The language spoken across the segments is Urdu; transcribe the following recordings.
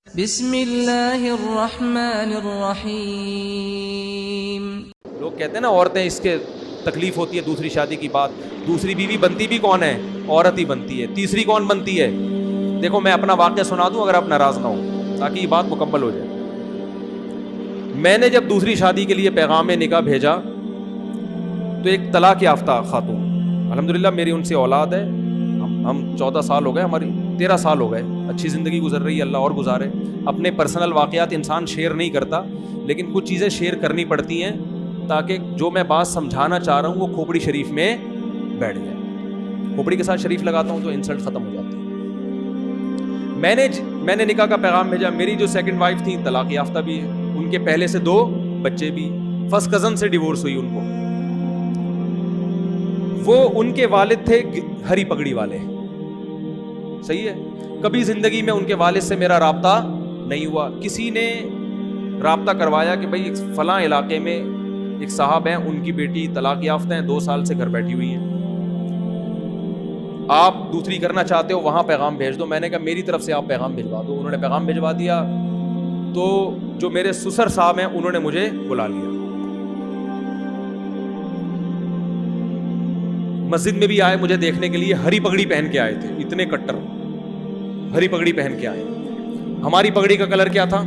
بسم اللہ الرحمن الرحیم. لوگ کہتے ہیں نا عورتیں اس کے تکلیف ہوتی ہے دوسری شادی کی بات. دوسری بیوی بنتی بھی کون ہے؟ عورت ہی بنتی ہے. تیسری کون بنتی ہے؟ دیکھو میں اپنا واقعہ سنا دوں اگر آپ ناراض نہ ہو تاکہ یہ بات مکمل ہو جائے. میں نے جب دوسری شادی کے لیے پیغام نکاح بھیجا تو ایک طلاق یافتہ خاتون, الحمدللہ میری ان سے اولاد ہے, ہم 14 سال ہو گئے, ہماری 13 سال ہو گئے, اچھی زندگی گزر رہی ہے, اللہ اور گزارے. اپنے پرسنل واقعات انسان شیئر نہیں کرتا لیکن کچھ چیزیں شیئر کرنی پڑتی ہیں تاکہ جو میں بات سمجھانا چاہ رہا ہوں وہ کھوپڑی شریف میں بیٹھ جائے. کھوپڑی کے ساتھ شریف لگاتا ہوں تو انسلٹ ختم ہو جاتی ہے. میں نے نکاح کا پیغام بھیجا. میری جو سیکنڈ وائف تھی طلاق یافتہ بھی ہے, ان کے پہلے سے 2 بچے بھی. فرسٹ کزن سے ڈیورس ہوئی ان کو. وہ ان کے والد تھے ہری پگڑی والے, صحیح ہے. کبھی زندگی میں ان کے والد سے میرا رابطہ نہیں ہوا. کسی نے رابطہ کروایا کہ بھائی فلاں علاقے میں ایک صاحب ہیں, ان کی بیٹی طلاق یافتہ ہیں, 2 سال سے گھر بیٹھی ہوئی ہیں, آپ دوسری کرنا چاہتے ہو وہاں پیغام بھیج دو. میں نے کہا میری طرف سے آپ پیغام بھجوا دو. انہوں نے پیغام بھجوا دیا تو جو میرے سسر صاحب ہیں انہوں نے مجھے بلا لیا. مسجد میں بھی آئے مجھے دیکھنے کے لیے, ہری پگڑی پہن کے آئے تھے, اتنے کٹر ہری پگڑی پہن کے آئے. ہماری پگڑی کا کلر کیا تھا؟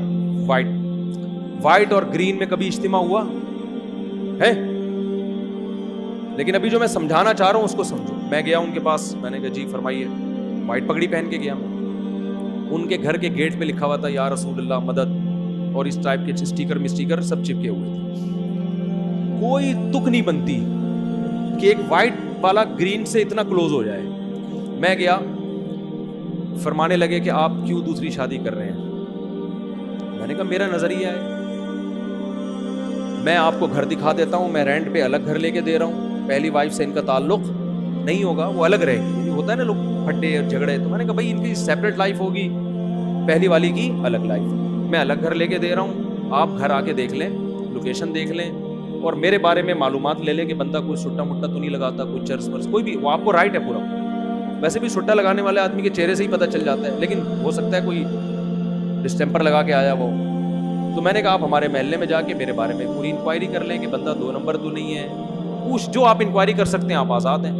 وائٹ اور گرین میں کبھی اجتماع ہوا ہے؟ لیکن ابھی جو میں سمجھانا چاہ رہا ہوں اس کو سمجھو. میں گیا ان کے پاس, میں نے کہا جی فرمائیے. وائٹ پگڑی پہن کے گیا میں. ان کے گھر کے گیٹ پہ لکھا ہوا تھا یا رسول اللہ مدد, اور اس ٹائپ کے اسٹیکر سب چپکے ہوئے تھے. کوئی تک نہیں بنتی کہ ایک وائٹ والا گرین سے اتنا کلوز ہو جائے. میں گیا, فرمانے لگے کہ آپ کیوں دوسری شادی کر رہے ہیں. میں نے کہا میرا نظریہ ہے, میں آپ کو گھر دکھا دیتا ہوں, میں رینٹ پہ الگ گھر لے کے دے رہا ہوں, پہلی وائف سے ان کا تعلق نہیں ہوگا, وہ الگ رہے گی. ہوتا ہے نا لوگ پھٹے اور جھگڑے, تو میں نے کہا بھائی ان کی سیپریٹ لائف ہوگی, پہلی والی کی الگ لائف. میں الگ گھر لے کے دے رہا ہوں, آپ گھر آ کے دیکھ لیں, لوکیشن دیکھ لیں, اور میرے بارے میں معلومات لے لیں کہ بندہ کوئی سٹا مٹا تو نہیں لگاتا, کوئی چرس ورس کوئی بھی, وہ آپ کو رائٹ ہے پورا. ویسے بھی سٹا لگانے والے آدمی کے چہرے سے ہی پتہ چل جاتا ہے, لیکن ہو سکتا ہے کوئی ڈسٹمپر لگا کے آیا وہ. تو میں نے کہا آپ ہمارے محلے میں جا کے میرے بارے میں پوری انکوائری کر لیں کہ بندہ 2 نمبر تو نہیں ہے, پوچھ جو آپ انکوائری کر سکتے ہیں, آپ آزاد ہیں.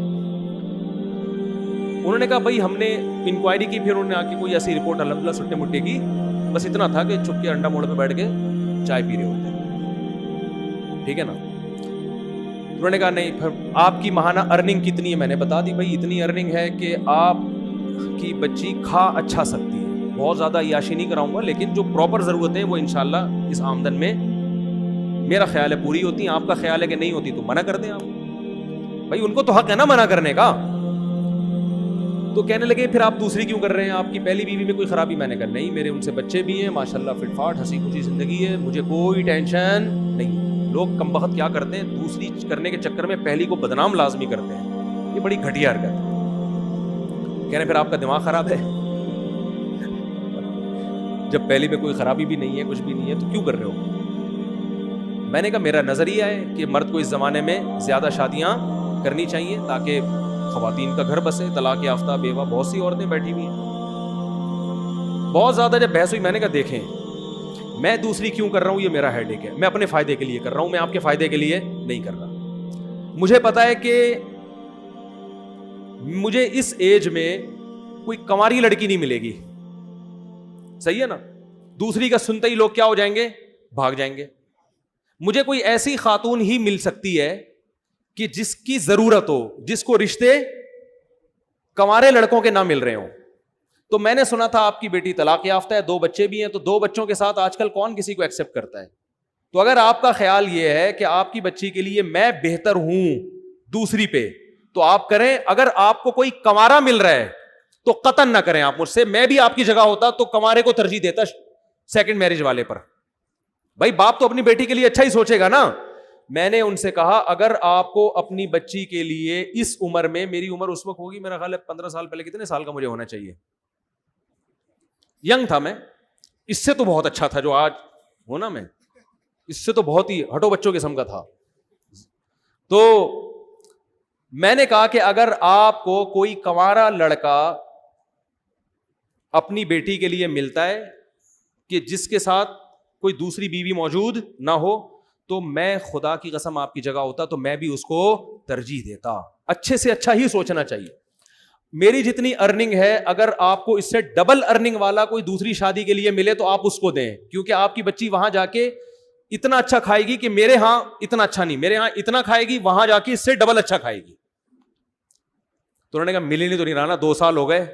انہوں نے کہا بھائی ہم نے انکوائری کی, پھر انہوں نے آ کے کوئی ایسی رپورٹ الحمدللہ سٹے مٹے کی, بس اتنا تھا کہ چھپ کے انڈا موڑ پہ بیٹھ کے چائے پی رہے ہوتے ہیں, ٹھیک ہے نا. انہوں نے کہا نہیں, پھر آپ کی ماہانہ ارننگ کتنی ہے؟ میں نے بتا دی بھائی اتنی ارننگ ہے کہ آپ کی بچی کھا اچھا سکتی ہے, بہت زیادہ عیاشی نہیں کراؤں گا, لیکن جو پراپر ضرورتیں وہ انشاءاللہ اس آمدن میں میرا خیال ہے پوری ہوتی ہیں. آپ کا خیال ہے کہ نہیں ہوتی تو منع کر دیں آپ, بھائی ان کو تو حق ہے نا منع کرنے کا. تو کہنے لگے پھر آپ دوسری کیوں کر رہے ہیں, آپ کی پہلی بیوی میں کوئی خرابی؟ میں نے کہا نہیں, میرے ان سے بچے بھی ہیں ماشاءاللہ, فٹ فاٹ ہنسی خوشی زندگی ہے, مجھے کوئی ٹینشن نہیں. لوگ کم بخت کیا کرتے ہیں, دوسری کرنے کے چکر میں پہلی کو بدنام لازمی کرتے ہیں, یہ بڑی گھٹیا حرکت ہے. کہہ رہے پھر آپ کا دماغ خراب ہے, جب پہلی میں کوئی خرابی بھی نہیں ہے, کچھ بھی نہیں ہے, تو کیوں کر رہے ہو؟ میں نے کہا میرا نظریہ ہے کہ مرد کو اس زمانے میں زیادہ شادیاں کرنی چاہیے تاکہ خواتین کا گھر بسے. طلاق یافتہ بیوہ بہت سی عورتیں بیٹھی ہوئی ہیں. بہت زیادہ جب بحث ہوئی, میں نے کہا دیکھیں میں دوسری کیوں کر رہا ہوں, یہ میرا ہیڈ ایک ہے, میں اپنے فائدے کے لیے کر رہا ہوں, میں آپ کے فائدے کے لیے نہیں کر رہا. مجھے پتا ہے کہ مجھے اس ایج میں کوئی کنواری لڑکی نہیں ملے گی, صحیح ہے نا. دوسری کا سنتے ہی لوگ کیا ہو جائیں گے, بھاگ جائیں گے. مجھے کوئی ایسی خاتون ہی مل سکتی ہے کہ جس کی ضرورت ہو, جس کو رشتے کنوارے لڑکوں کے نہ مل رہے ہوں. تو میں نے سنا تھا آپ کی بیٹی طلاق یافتہ ہے, 2 بچے بھی ہیں, تو 2 بچوں کے ساتھ آج کل کون کسی کو ایکسپٹ کرتا ہے. تو اگر آپ کا خیال یہ ہے کہ آپ کی بچی کے لیے میں بہتر ہوں دوسری پہ, تو آپ کریں. اگر آپ کو کوئی کنوارا مل رہا ہے تو قطعاً نہ کریں آپ مجھ سے. میں بھی آپ کی جگہ ہوتا تو کنوارے کو ترجیح دیتا سیکنڈ میرج والے پر. بھائی باپ تو اپنی بیٹی کے لیے اچھا ہی سوچے گا نا. میں نے ان سے کہا اگر آپ کو اپنی بچی کے لیے اس عمر میں, میری عمر اس وقت ہوگی میرا خیال ہے 15 سال پہلے, کتنے سال کا مجھے ہونا چاہیے, ینگ تھا میں, اس سے تو بہت اچھا تھا جو آج ہونا, میں اس سے تو بہت ہی ہٹو بچوں قسم کا تھا. تو میں نے کہا کہ اگر آپ کو کوئی کنوارا لڑکا اپنی بیٹی کے لیے ملتا ہے کہ جس کے ساتھ کوئی دوسری بیوی موجود نہ ہو, تو میں خدا کی قسم آپ کی جگہ ہوتا تو میں بھی اس کو ترجیح دیتا. اچھے سے اچھا ہی سوچنا چاہیے. میری جتنی ارننگ ہے, اگر آپ کو اس سے ڈبل ارننگ والا کوئی دوسری شادی کے لیے ملے تو آپ اس کو دیں, کیونکہ آپ کی بچی وہاں جا کے اتنا اچھا کھائے گی کہ میرے ہاں اتنا اچھا نہیں, میرے ہاں اتنا کھائے گی, وہاں جا کے اس سے ڈبل اچھا کھائے گی. تو انہوں نے کہا ملی نہیں تو نہیں رہا نا, 2 سال ہو گئے.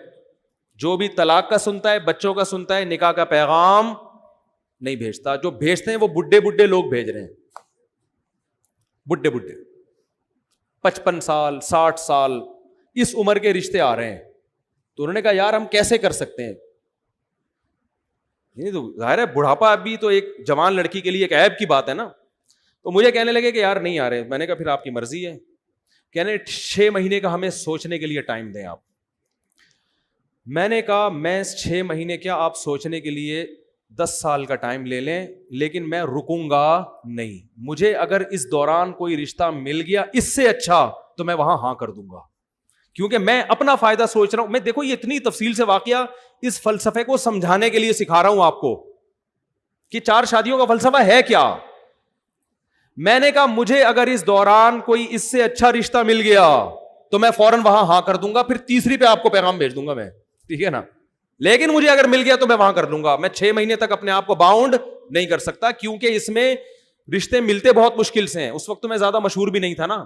جو بھی طلاق کا سنتا ہے, بچوں کا سنتا ہے, نکاح کا پیغام نہیں بھیجتا. جو بھیجتے ہیں وہ بڈھے لوگ بھیج رہے ہیں, بڈھے 55 سال 60 سال اس عمر کے رشتے آ رہے ہیں. تو انہوں نے کہا یار ہم کیسے کر سکتے ہیں, یہ تو ظاہر ہے بڑھاپا ابھی تو ایک جوان لڑکی کے لیے ایک عیب کی بات ہے نا. تو مجھے کہنے لگے کہ یار نہیں آ رہے. میں نے کہا پھر آپ کی مرضی ہے. کہنے 6 مہینے کا ہمیں سوچنے کے لیے ٹائم دیں آپ. میں نے کہا میں 6 مہینے کیا, آپ سوچنے کے لیے 10 سال کا ٹائم لے لیں, لیکن میں رکوں گا نہیں. مجھے اگر اس دوران کوئی رشتہ مل گیا اس سے اچھا تو میں وہاں ہاں کر دوں گا, کیونکہ میں اپنا فائدہ سوچ رہا ہوں. میں دیکھو یہ اتنی تفصیل سے واقعہ اس فلسفے کو سمجھانے کے لیے سکھا رہا ہوں آپ کو کہ 4 شادیوں کا فلسفہ ہے کیا. میں نے کہا مجھے اگر اس دوران کوئی اس سے اچھا رشتہ مل گیا تو میں فوراً وہاں ہاں کر دوں گا, پھر تیسری پہ آپ کو پیغام بھیج دوں گا میں, ٹھیک ہے نا. لیکن مجھے اگر مل گیا تو میں وہاں کر دوں گا. میں 6 مہینے تک اپنے آپ کو باؤنڈ نہیں کر سکتا, کیونکہ اس میں رشتے ملتے بہت مشکل سے ہیں. اس وقت میں زیادہ مشہور بھی نہیں تھا نا.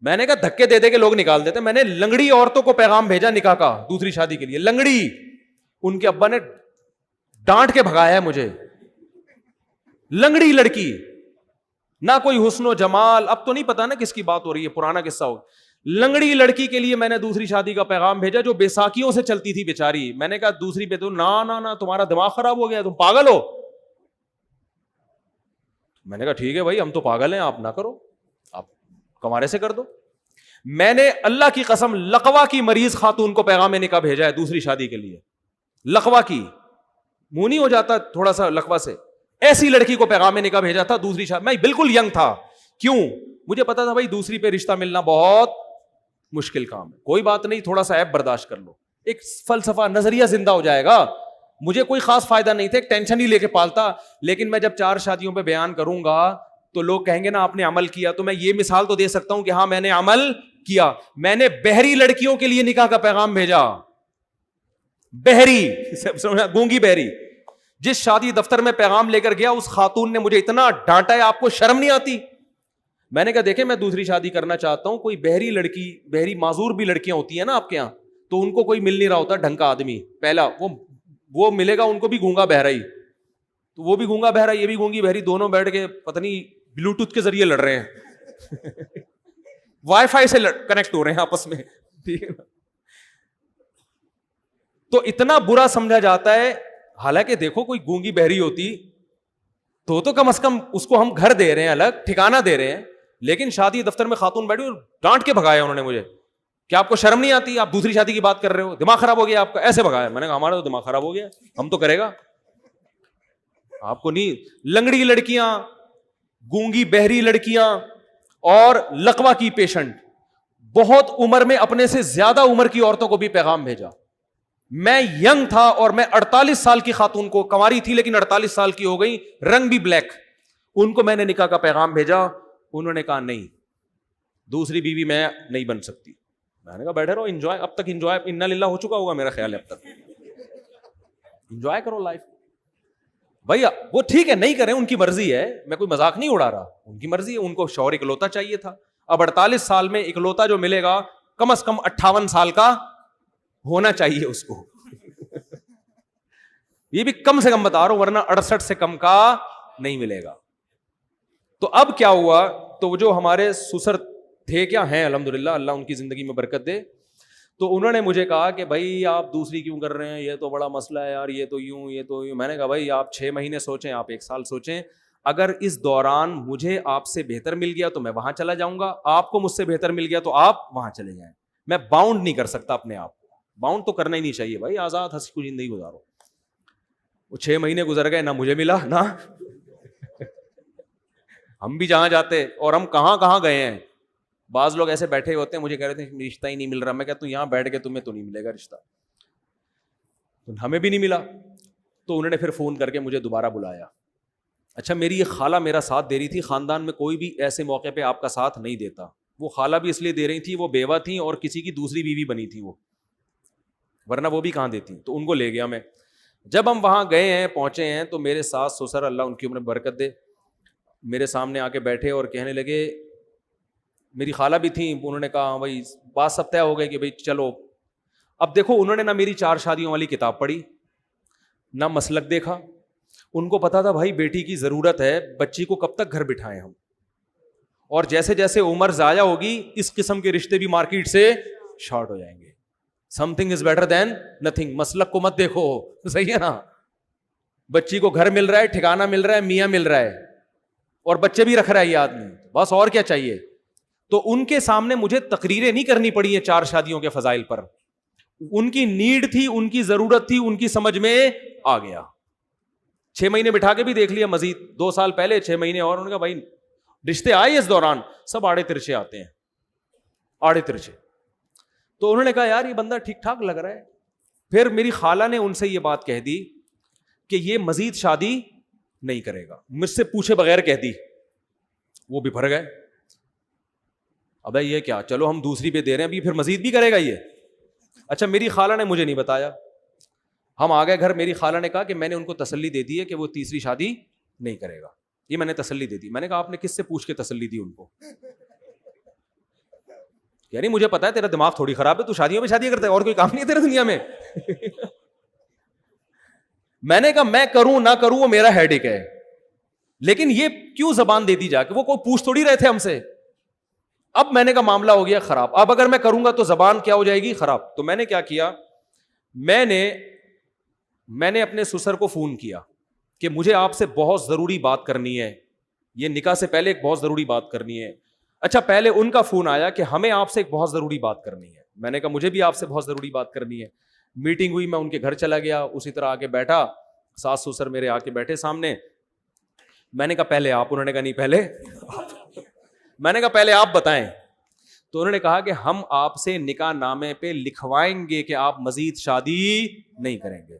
میں نے کہا دھکے دے دے کے لوگ نکال دیتے. میں نے لنگڑی عورتوں کو پیغام بھیجا نکاح کا دوسری شادی کے لیے, لنگڑی. ان کے ابا نے ڈانٹ کے بھگایا ہے مجھے. لنگڑی لڑکی, نہ کوئی حسن و جمال, اب تو نہیں پتا نا کس کی بات ہو رہی ہے, پرانا قصہ ہو. لنگڑی لڑکی کے لیے میں نے دوسری شادی کا پیغام بھیجا جو بیساکھیوں سے چلتی تھی بیچاری. میں نے کہا دوسری پہ تو نا تمہارا دماغ خراب ہو گیا, تم پاگل ہو. میں نے کہا ٹھیک ہے بھائی ہم تو پاگل ہیں, آپ نہ کرو, آپ کمارے سے کر دو. میں نے اللہ کی قسم لقوا کی مریض خاتون کو پیغام نکاح بھیجا ہے دوسری شادی کے لیے. لقوا کی, منہ نہیں ہو جاتا تھوڑا سا لقوا سے, ایسی لڑکی کو پیغام نکاح بھیجا تھا دوسری شادی. میں بالکل ینگ تھا. کیوں؟ مجھے پتا تھا بھائی دوسری پہ رشتہ ملنا بہت مشکل کام ہے. کوئی بات نہیں, تھوڑا سا ایپ برداشت کر لو. ایک فلسفہ نظریہ زندہ ہو جائے گا. مجھے کوئی خاص فائدہ نہیں تھا, ایک ٹینشن ہی لے کے پالتا. لیکن میں جب 4 شادیوں پہ بیان کروں گا تو لوگ کہیں گے نا آپ نے عمل کیا. تو میں یہ مثال تو دے سکتا ہوں کہ ہاں میں نے عمل کیا. میں نے بہری لڑکیوں کے لیے نکاح کا پیغام بھیجا. بہری, گونگی بہری. جس شادی دفتر میں پیغام لے کر گیا اس خاتون نے مجھے اتنا ڈانٹا ہے, آپ کو شرم نہیں آتی. میں نے کہا دیکھیں میں دوسری شادی کرنا چاہتا ہوں, کوئی بہری لڑکی, بہری معذور بھی لڑکیاں ہوتی ہیں نا آپ کے یہاں, تو ان کو کوئی مل نہیں رہا ہوتا ڈھنگ کا آدمی. پہلا وہ ملے گا ان کو بھی گونگا بہرا ہی, تو وہ بھی گونگا بہرا یہ بھی گونگی بہری, دونوں بیٹھ کے پتہ نہیں بلوٹوتھ کے ذریعے لڑ رہے ہیں, وائی فائی سے کنیکٹ ہو رہے ہیں آپس میں, ٹھیک ہے نا. تو اتنا برا سمجھا جاتا ہے. حالانکہ دیکھو کوئی گونگی بہری ہوتی تو کم از کم اس کو ہم گھر دے رہے ہیں, الگ ٹھکانہ دے رہے ہیں. لیکن شادی دفتر میں خاتون بیٹھی اور ڈانٹ کے بھگایا انہوں نے مجھے. کیا آپ کو شرم نہیں آتی, آپ دوسری شادی کی بات کر رہے ہو, دماغ خراب ہو گیا آپ کا, ایسے بھگایا. میں نے کہا ہمارا تو دماغ خراب ہو گیا, ہم تو کرے گا, آپ کو نہیں. لنگڑی لڑکیاں, گونگی بہری لڑکیاں اور لقوا کی پیشنٹ, بہت عمر میں اپنے سے زیادہ عمر کی عورتوں کو بھی پیغام بھیجا. میں ینگ تھا اور میں 48 سال کی خاتون کو, کنواری تھی لیکن 48 سال کی ہو گئی, رنگ بھی بلیک, ان کو میں نے نکاح کا پیغام بھیجا. انہوں نے کہا نہیں دوسری بیوی میں نہیں بن سکتی. میں نے کہا بیٹھے رہو, انجوائے. اب تک انجوائے انا للہ ہو چکا ہوگا میرا خیال ہے, اب تک انجوائے کرو لائف. بھائی وہ ٹھیک ہے نہیں کریں, ان کی مرضی ہے, میں کوئی مذاق نہیں اڑا رہا, ان کی مرضی ہے. ان کو شوہر اکلوتا چاہیے تھا. اب 48 سال میں اکلوتا جو ملے گا کم از کم 58 سال کا ہونا چاہیے اس کو. یہ بھی کم سے کم بتا رہا ہوں, ورنہ 68 سے کم کا نہیں ملے گا. تو اب کیا ہوا, تو وہ جو ہمارے سسر تھے, کیا ہیں الحمدللہ, اللہ ان کی زندگی میں برکت دے, تو انہوں نے مجھے کہا کہ بھائی آپ دوسری کیوں کر رہے ہیں, یہ تو بڑا مسئلہ ہے یار, یہ تو یوں یہ تو یوں. میں نے کہا بھائی آپ 6 مہینے سوچیں, آپ 1 سال سوچیں, اگر اس دوران مجھے آپ سے بہتر مل گیا تو میں وہاں چلا جاؤں گا, آپ کو مجھ سے بہتر مل گیا تو آپ وہاں چلے جائیں. میں باؤنڈ نہیں کر سکتا اپنے آپ کو, باؤنڈ تو کرنا ہی نہیں چاہیے بھائی, آزاد ہنسی خوشی زندگی گزارو. وہ 6 مہینے گزر گئے, نہ مجھے ملا نہ ہم بھی جہاں جاتے, اور ہم کہاں کہاں گئے ہیں. بعض لوگ ایسے بیٹھے ہوتے ہیں, مجھے کہہ رہے تھے رشتہ ہی نہیں مل رہا. میں کہتا ہوں یہاں بیٹھ کے تمہیں تو نہیں ملے گا رشتہ, ہمیں بھی نہیں ملا. تو انہوں نے پھر فون کر کے مجھے دوبارہ بلایا. اچھا میری یہ خالہ میرا ساتھ دے رہی تھی, خاندان میں کوئی بھی ایسے موقع پہ آپ کا ساتھ نہیں دیتا. وہ خالہ بھی اس لیے دے رہی تھی, وہ بیوہ تھیں اور کسی کی دوسری بیوی بنی تھی وہ, ورنہ وہ بھی کہاں دیتی. تو ان کو لے گیا میں. جب ہم وہاں گئے ہیں, پہنچے ہیں, تو میرے ساس سسر, اللہ ان کی عمر میں برکت دے, میرے سامنے آ کے بیٹھے اور کہنے لگے, میری خالہ بھی تھیں, انہوں نے کہا بھائی بات سب طے ہو گئے کہ بھائی چلو. اب دیکھو انہوں نے نہ میری 4 شادیوں والی کتاب پڑھی, نہ مسلک دیکھا. ان کو پتا تھا بھائی بیٹی کی ضرورت ہے, بچی کو کب تک گھر بٹھائیں ہم, اور جیسے جیسے عمر ضائع ہوگی اس قسم کے رشتے بھی مارکیٹ سے شارٹ ہو جائیں گے. Some thing is better than nothing. مسلک کو مت دیکھو, صحیح ہے نا, بچی کو گھر مل رہا ہے, ٹھکانہ مل رہا ہے, میاں مل رہا ہے, اور بچے بھی رکھ رہا ہے یہ آدمی, بس اور کیا چاہیے. تو ان کے سامنے مجھے تقریریں نہیں کرنی پڑی ہیں 4 شادیوں کے فضائل پر. ان کی نیڈ تھی, ان کی ضرورت تھی, ان کی سمجھ میں آ گیا. 6 مہینے بٹھا کے بھی دیکھ لیا مزید, 2 سال پہلے 6 مہینے اور. انہوں نے کہا بھائی رشتے آئے اس دوران, سب آڑے ترچے آتے ہیں, آڑے ترچے. تو انہوں نے کہا یار یہ بندہ ٹھیک ٹھاک لگ رہا ہے. پھر میری خالہ نے ان سے یہ بات کہہ دی کہ یہ مزید شادی نہیں کرے گا, مجھ سے پوچھے بغیر کہہ دی. وہ بھی بھر گئے, ابے یہ کیا, چلو ہم دوسری پہ دے رہے ہیں, ابھی پھر مزید بھی کرے گا یہ. اچھا میری خالہ نے مجھے نہیں بتایا. ہم آ گئے گھر, میری خالہ نے کہا کہ میں نے ان کو تسلی دے دی ہے کہ وہ تیسری شادی نہیں کرے گا. یہ میں نے تسلی دے دی. میں نے کہا آپ نے کس سے پوچھ کے تسلی دی ان کو؟ یعنی مجھے پتا ہے تیرا دماغ تھوڑی خراب ہے, تو شادیوں میں شادی کرتا ہے, اور کوئی کام نہیں ہے تیرے دنیا میں. میں نے کہا میں کروں نہ کروں وہ میرا ہیڈیک ہے, لیکن یہ کیوں زبان دے دی جا کے, وہ کوئی پوچھ تھوڑی رہے تھے ہم سے. اب میں نے کہا معاملہ ہو گیا خراب, اب اگر میں کروں گا تو زبان کیا ہو جائے گی, خراب. تو میں نے کیا کیا, میں نے اپنے سسر کو فون کیا کہ مجھے آپ سے بہت ضروری بات کرنی ہے, یہ نکاح سے پہلے ایک بہت ضروری بات کرنی ہے. اچھا پہلے ان کا فون آیا کہ ہمیں آپ سے ایک بہت ضروری بات کرنی ہے. میں نے کہا مجھے بھی آپ سے بہت ضروری بات کرنی ہے. میٹنگ ہوئی, میں ان کے گھر چلا گیا, اسی طرح آ کے بیٹھا, ساس سسر میرے آ کے بیٹھے سامنے. میں نے کہا پہلے آپ, انہوں نے کہا نہیں پہلے میں نے کہا پہلے آپ بتائیں. تو انہوں نے کہا کہ ہم آپ سے نکاح نامے پہ لکھوائیں گے کہ آپ مزید شادی نہیں کریں گے.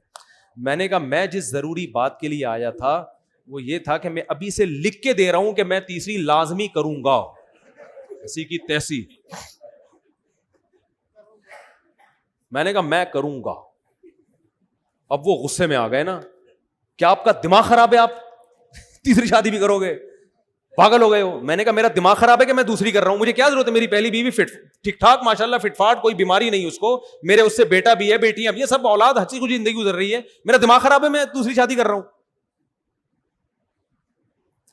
میں نے کہا میں جس ضروری بات کے لیے آیا تھا وہ یہ تھا کہ میں ابھی سے لکھ کے دے رہا ہوں کہ میں تیسری لازمی کروں گا, ایسی کی تیسی. میں نے کہا میں کروں گا. اب وہ غصے میں آ گئے نا, کیا آپ کا دماغ خراب ہے, آپ تیسری شادی بھی کرو گے, پاگل ہو گئے ہو. میں نے کہا میرا دماغ خراب ہے کہ میں دوسری کر رہا ہوں, مجھے کیا ضرورت ہے, میری پہلی بیوی فٹ ٹھیک ٹھاک ماشاءاللہ فٹ فاٹ, کوئی بیماری نہیں اس کو, میرے اس سے بیٹا بھی ہے, بیٹیاں بھی ہیں, سب اولاد ہنسی خوشی زندگی گزر رہی ہے. میرا دماغ خراب ہے, میں دوسری شادی کر رہا ہوں.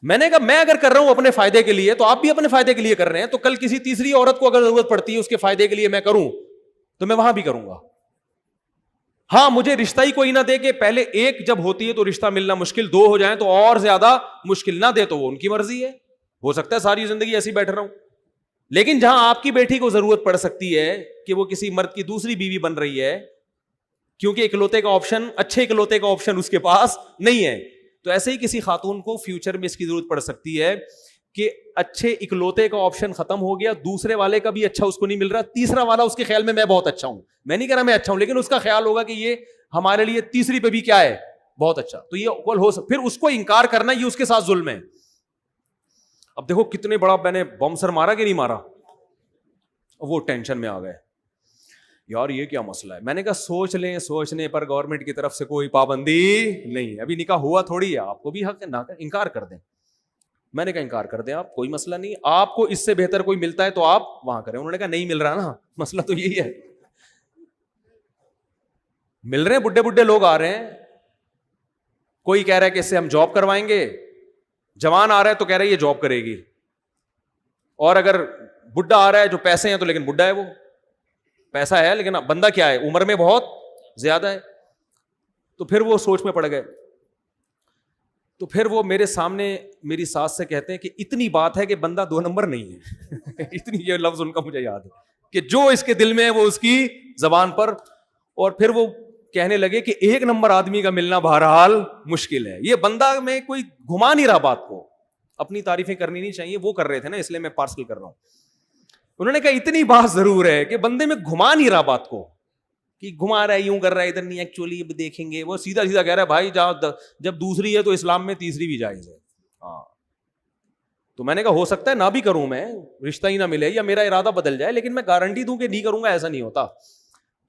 میں نے کہا میں اگر کر رہا ہوں اپنے فائدے کے لیے تو آپ بھی اپنے فائدے کے لیے کر رہے ہیں, تو کل کسی تیسری عورت کو اگر ضرورت پڑتی ہے اس کے فائدے کے لیے میں کروں تو میں وہاں بھی کروں گا. ہاں مجھے رشتہ ہی کوئی نہ دے کہ پہلے ایک جب ہوتی ہے تو رشتہ ملنا مشکل, 2 ہو جائیں تو اور زیادہ مشکل, نہ دے تو وہ ان کی مرضی ہے, ہو سکتا ہے ساری زندگی ایسی بیٹھ رہا ہوں. لیکن جہاں آپ کی بیٹی کو ضرورت پڑ سکتی ہے کہ وہ کسی مرد کی دوسری بیوی بن رہی ہے کیونکہ اکلوتے کا آپشن, اچھے اکلوتے کا آپشن اس کے پاس نہیں ہے, تو ایسے ہی کسی خاتون کو فیوچر میں اس کی ضرورت پڑ سکتی ہے کہ اچھے اکلوتے کا آپشن ختم ہو گیا, دوسرے والے کا بھی اچھا اس کو نہیں مل رہا, تیسرا والا اس کے خیال میں بہت اچھا ہوں, میں نہیں کہہ رہا میں اچھا ہوں, لیکن اس کا خیال ہوگا کہ یہ ہمارے لیے تیسری پہ بھی کیا ہے, بہت اچھا. تو یہ ہو سکتا, پھر اس کو انکار کرنا یہ اس کے ساتھ ظلم ہے. اب دیکھو کتنے بڑا میں نے بم سر مارا کہ نہیں مارا, وہ ٹینشن میں آ گئے یار یہ کیا مسئلہ ہے. میں نے کہا سوچ لیں, سوچنے پر گورنمنٹ کی طرف سے کوئی پابندی نہیں ہے, ابھی نکاح ہوا تھوڑی ہے, آپ کو بھی حق ہے نہ انکار کر دیں. میں نے کہا انکار کر دیں آپ, کوئی مسئلہ نہیں, آپ کو اس سے بہتر کوئی ملتا ہے تو آپ وہاں کریں. انہوں نے کہا نہیں مل رہا نا, مسئلہ تو یہی ہے, مل رہے ہیں بڈھے بڈھے لوگ آ رہے ہیں, کوئی کہہ رہا ہے کہ اس سے ہم جاب کروائیں گے, جوان آ رہا ہے تو کہہ رہا ہے یہ جاب کرے گی, اور اگر بڈھا آ رہا ہے جو پیسے ہیں تو لیکن بڈھا ہے, وہ پیسہ ہے لیکن بندہ کیا ہے, عمر میں بہت زیادہ ہے. تو پھر وہ سوچ میں پڑ گئے. تو پھر وہ میرے سامنے میری ساس سے کہتے ہیں کہ اتنی بات ہے کہ بندہ 2 نمبر نہیں ہے اتنی, یہ لفظ ان کا مجھے یاد ہے کہ جو اس کے دل میں ہے وہ اس کی زبان پر. اور پھر وہ کہنے لگے کہ 1 نمبر آدمی کا ملنا بہرحال مشکل ہے, یہ بندہ میں کوئی گھما نہیں رہا بات کو, اپنی تعریفیں کرنی نہیں چاہیے, وہ کر رہے تھے نا, اس لیے میں پارسل کر رہا ہوں. انہوں نے کہا اتنی بات ضرور ہے کہ بندے میں گھما نہیں رہا بات کو, کہ گھما رہا ہے, یوں کر رہا ہے, ادھر نہیں, ایکچولی اب دیکھیں گے. وہ سیدھا سیدھا کہہ رہا ہے بھائی جب دوسری ہے تو اسلام میں تیسری بھی جائز ہے. ہاں تو میں نے کہا ہو سکتا ہے نہ بھی کروں, میں رشتہ ہی نہ ملے یا میرا ارادہ بدل جائے, لیکن میں گارنٹی دوں کہ نہیں کروں گا, ایسا نہیں ہوتا.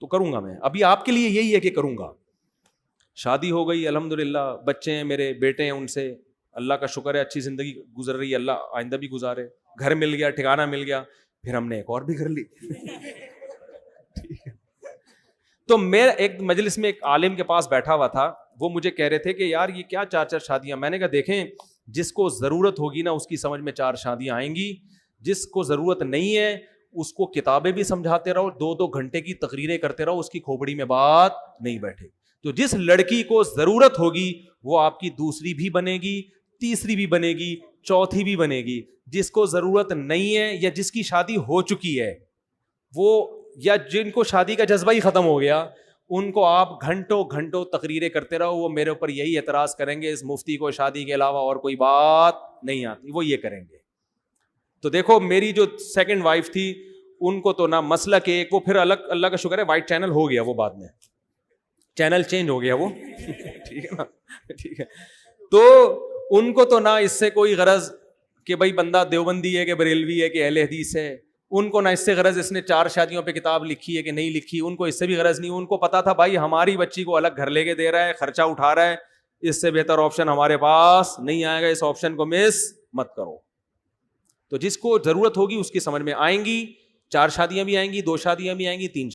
تو کروں گا میں. ابھی آپ کے لیے یہی ہے کہ کروں گا. شادی ہو گئی الحمدللہ, بچے ہیں میرے, بیٹے ہیں, ان سے اللہ کا شکر ہے اچھی زندگی گزر رہی ہے, اللہ آئندہ بھی گزارے. گھر مل گیا, ٹھکانہ مل گیا, پھر ہم نے ایک اور بھی کر لی. تو میں ایک مجلس میں ایک عالم کے پاس بیٹھا ہوا تھا, وہ مجھے کہہ رہے تھے کہ یار یہ کیا 4 شادیاں. میں نے کہا دیکھیں جس کو ضرورت ہوگی نا اس کی سمجھ میں 4 شادیاں آئیں گی, جس کو ضرورت نہیں ہے اس کو کتابیں بھی سمجھاتے رہو, 2 گھنٹے کی تقریریں کرتے رہو, اس کی کھوپڑی میں بات نہیں بیٹھے. تو جس لڑکی کو ضرورت ہوگی وہ آپ کی دوسری بھی بنے گی, تیسری بھی بنے گی, چوتھی بھی بنے گی. جس کو ضرورت نہیں ہے یا جس کی شادی ہو چکی ہے وہ, یا جن کو شادی کا جذبہ ہی ختم ہو گیا, ان کو آپ گھنٹوں تقریریں کرتے رہو, وہ میرے اوپر یہی اعتراض کریں گے اس مفتی کو شادی کے علاوہ اور کوئی بات نہیں آتی, وہ یہ کریں گے. تو دیکھو میری جو سیکنڈ وائف تھی ان کو تو نہ مسلک ایک, وہ پھر الگ اللہ کا شکر ہے وائٹ چینل ہو گیا, وہ بعد میں چینل چینج ہو گیا وہ. ٹھیک ہے نا, ٹھیک ہے. تو ان کو تو نہ اس سے کوئی غرض کہ بھائی بندہ دیوبندی ہے کہ بریلوی ہے کہ اہل حدیث ہے, ان کو نہ اس سے غرض اس نے 4 شادیوں پہ کتاب لکھی ہے کہ نہیں لکھی, ان کو اس سے بھی غرض نہیں. ان کو پتا تھا بھائی ہماری بچی کو الگ گھر لے کے دے رہا ہے, خرچہ اٹھا رہا ہے, اس سے بہتر آپشن ہمارے پاس نہیں آئے گا, اس آپشن کو مس مت کرو. تو جس کو ضرورت ہوگی اس کی سمجھ میں آئیں گی, 4 شادیاں بھی آئیں گی, 2 شادیاں بھی آئیں گی, 3